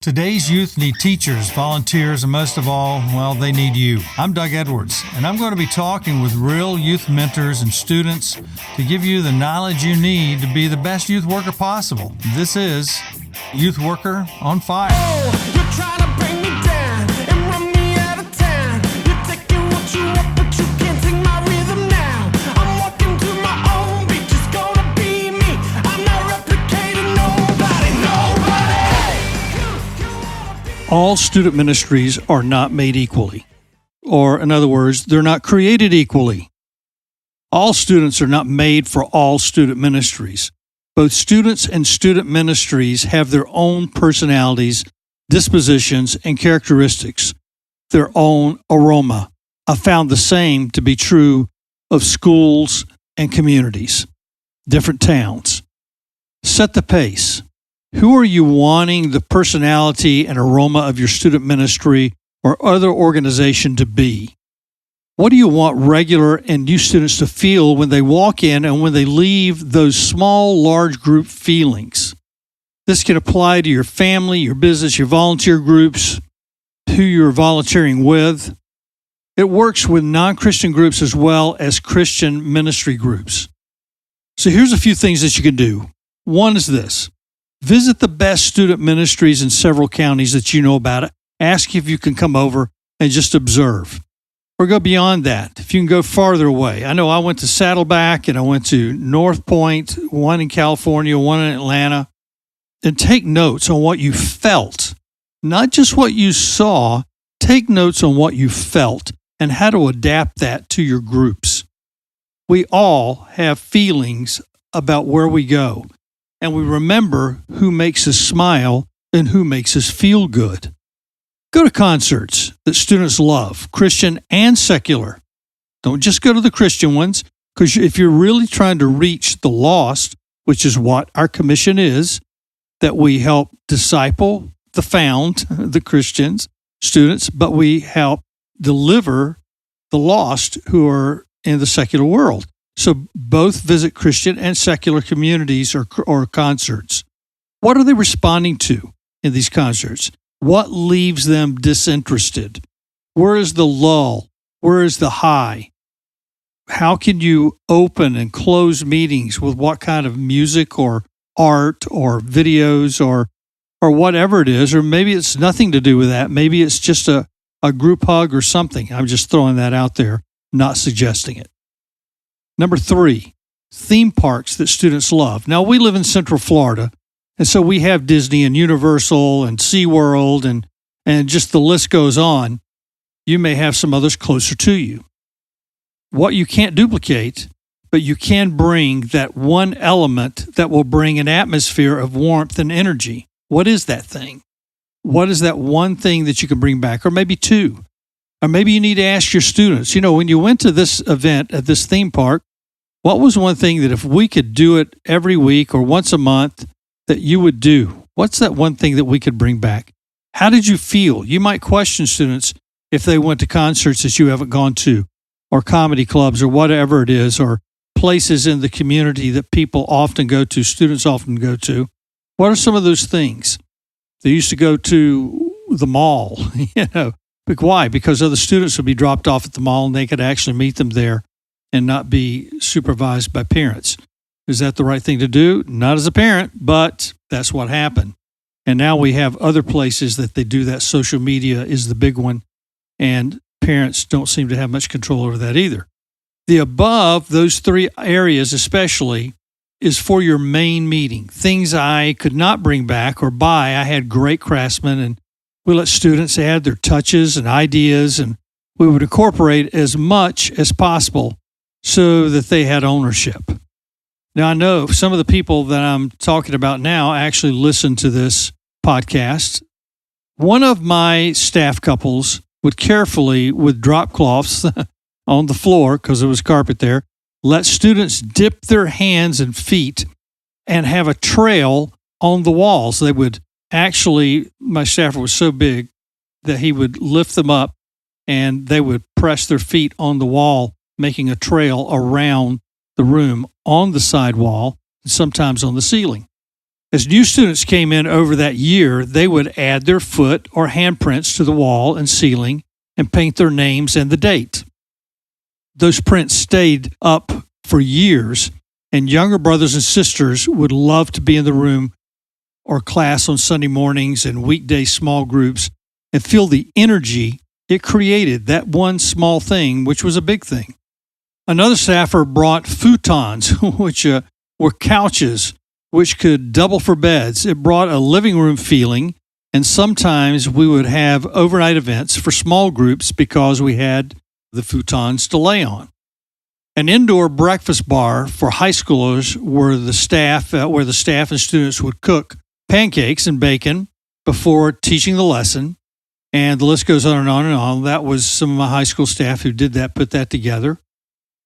Today's youth need teachers, volunteers, and most of all, well, they need you. I'm Doug Edwards, and I'm going to be talking with real youth mentors and students to give you the knowledge you need to be the best youth worker possible. This is Youth Worker on Fire. Oh, you're trying to bring me down and run me out of town. You're taking what you want, but you can't take my rhythm now. I'm walking to my own beat, just gonna be me. I'm not replicating nobody. All student ministries are not made equally. Or, in other words, they're not created equally. All students are not made for all student ministries. Both students and student ministries have their own personalities, dispositions, and characteristics, their own aroma. I found the same to be true of schools and communities, different towns. Set the pace. Who are you wanting the personality and aroma of your student ministry or other organization to be? What do you want regular and new students to feel when they walk in and when they leave those small, large group feelings? This can apply to your family, your business, your volunteer groups, who you're volunteering with. It works with non-Christian groups as well as Christian ministry groups. So here's a few things that you can do. One is this. Visit the best student ministries in several counties that you know about. Ask if you can come over and just observe. Or go beyond that, if you can go farther away. I know I went to Saddleback and I went to North Point, one in California, one in Atlanta. And take notes on what you felt, not just what you saw. Take notes on what you felt and how to adapt that to your groups. We all have feelings about where we go. And we remember who makes us smile and who makes us feel good. Go to concerts that students love, Christian and secular. Don't just go to the Christian ones, because if you're really trying to reach the lost, which is what our commission is, that we help disciple the found, the Christians, students, but we help deliver the lost who are in the secular world. So both visit Christian and secular communities or concerts. What are they responding to in these concerts? What leaves them disinterested? Where is the lull? Where is the high? How can you open and close meetings with what kind of music or art or videos or whatever it is? Or maybe it's nothing to do with that. Maybe it's just a group hug or something. I'm just throwing that out there, not suggesting it. Number 3, theme parks that students love. Now, we live in Central Florida, and so we have Disney and Universal and SeaWorld and just the list goes on. You may have some others closer to you. What you can't duplicate, but you can bring that one element that will bring an atmosphere of warmth and energy. What is that thing? What is that one thing that you can bring back? Or maybe 2. Or maybe you need to ask your students, when you went to this event at this theme park, what was one thing that if we could do it every week or once a month that you would do? What's that one thing that we could bring back? How did you feel? You might question students if they went to concerts that you haven't gone to, or comedy clubs or whatever it is, or places in the community that people often go to, students often go to. What are some of those things? They used to go to the mall, Why? Because other students would be dropped off at the mall and they could actually meet them there and not be supervised by parents. Is that the right thing to do? Not as a parent, but that's what happened. And now we have other places that they do that. Social media is the big one, and parents don't seem to have much control over that either. The above, those 3 areas especially, is for your main meeting. Things I could not bring back or buy. I had great craftsmen, and we let students add their touches and ideas, and we would incorporate as much as possible so that they had ownership. Now, I know some of the people that I'm talking about now actually listen to this podcast. One of my staff couples would carefully, with drop cloths on the floor, because there was carpet there, let students dip their hands and feet and have a trail on the walls. They would actually, my staffer was so big that he would lift them up and they would press their feet on the wall, making a trail around the room on the side wall, and sometimes on the ceiling. As new students came in over that year, they would add their foot or handprints to the wall and ceiling and paint their names and the date. Those prints stayed up for years, and younger brothers and sisters would love to be in the room or class on Sunday mornings and weekday small groups and feel the energy it created, that one small thing, which was a big thing. Another staffer brought futons, which were couches, which could double for beds. It brought a living room feeling, and sometimes we would have overnight events for small groups because we had the futons to lay on. An indoor breakfast bar for high schoolers where the staff and students would cook pancakes and bacon before teaching the lesson. And the list goes on and on and on. That was some of my high school staff who did that, put that together.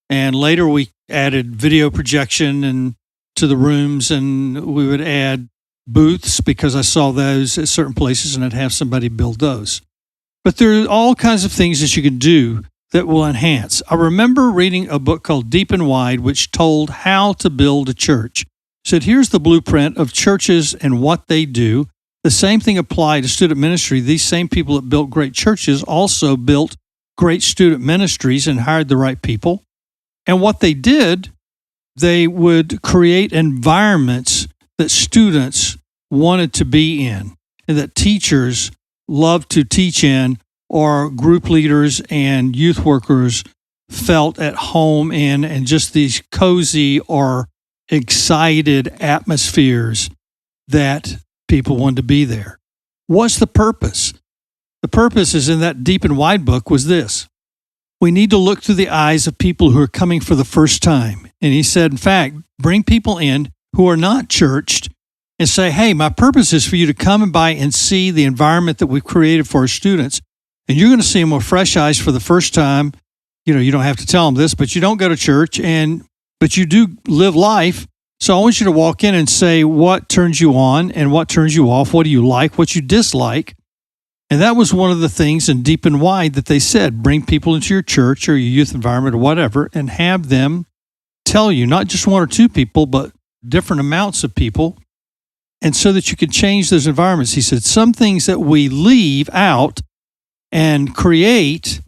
And later we added video projection and to the rooms, and we would add booths because I saw those at certain places and I'd have somebody build those. But there are all kinds of things that you can do that will enhance. I remember reading a book called Deep and Wide, which told how to build a church. It said, here's the blueprint of churches and what they do. The same thing applied to student ministry. These same people that built great churches also built great student ministries and hired the right people. And what they did, they would create environments that students wanted to be in and that teachers loved to teach in, or group leaders and youth workers felt at home in, and just these cozy or excited atmospheres that people wanted to be there. What's the purpose? The purpose is in that Deep and Wide book was this. We need to look through the eyes of people who are coming for the first time. And he said, in fact, bring people in who are not churched and say, hey, my purpose is for you to come and by and see the environment that we've created for our students. And you're going to see them with fresh eyes for the first time. You know, you don't have to tell them this, but you don't go to church, but you do live life. So I want you to walk in and say what turns you on and what turns you off, what do you like, what you dislike. And that was one of the things in Deep and Wide that they said, bring people into your church or your youth environment or whatever, and have them tell you, not just one or two people, but different amounts of people, and so that you can change those environments. He said, some things that we leave out and create,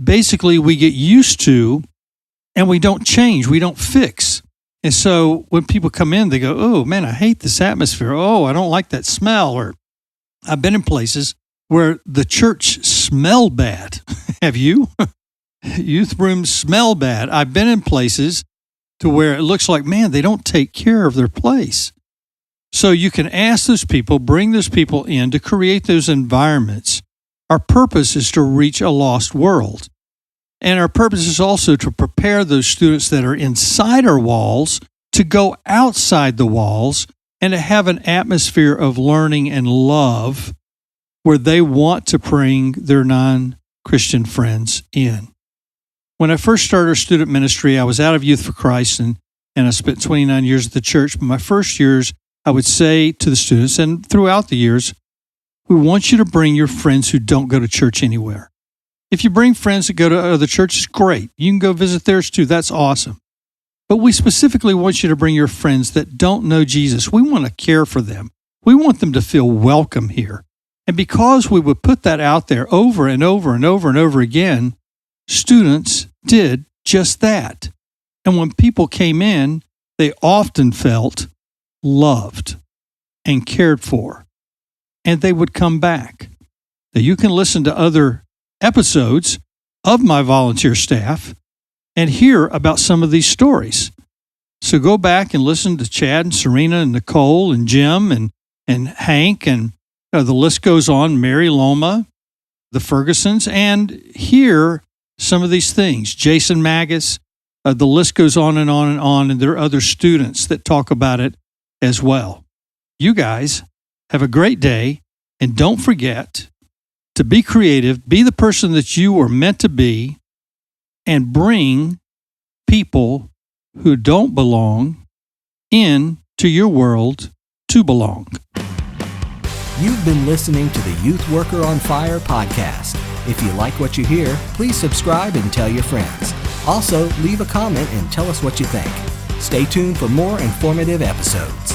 basically we get used to, and we don't change, we don't fix. And so when people come in, they go, oh man, I hate this atmosphere. Oh, I don't like that smell. Or I've been in places where the church smelled bad. Have you? Youth rooms smell bad. I've been in places to where it looks like, man, they don't take care of their place. So you can ask those people, bring those people in to create those environments. Our purpose is to reach a lost world. And our purpose is also to prepare those students that are inside our walls to go outside the walls and to have an atmosphere of learning and love where they want to bring their non-Christian friends in. When I first started our student ministry, I was out of Youth for Christ and I spent 29 years at the church. But my first years, I would say to the students, and throughout the years, we want you to bring your friends who don't go to church anywhere. If you bring friends that go to other churches, great. You can go visit theirs too. That's awesome. But we specifically want you to bring your friends that don't know Jesus. We want to care for them. We want them to feel welcome here. And because we would put that out there over and over and over and over again, students did just that. And when people came in, they often felt loved and cared for, and they would come back. Now, you can listen to other episodes of my volunteer staff and hear about some of these stories. So go back and listen to Chad and Serena and Nicole and Jim and Hank, and the list goes on, Mary Loma, the Fergusons, and hear some of these things. Jason Magus, the list goes on and on and on, and there are other students that talk about it as well. You guys have a great day, and don't forget to be creative, be the person that you were meant to be, and bring people who don't belong into your world to belong. You've been listening to the Youth Worker on Fire podcast. If you like what you hear, please subscribe and tell your friends. Also, leave a comment and tell us what you think. Stay tuned for more informative episodes.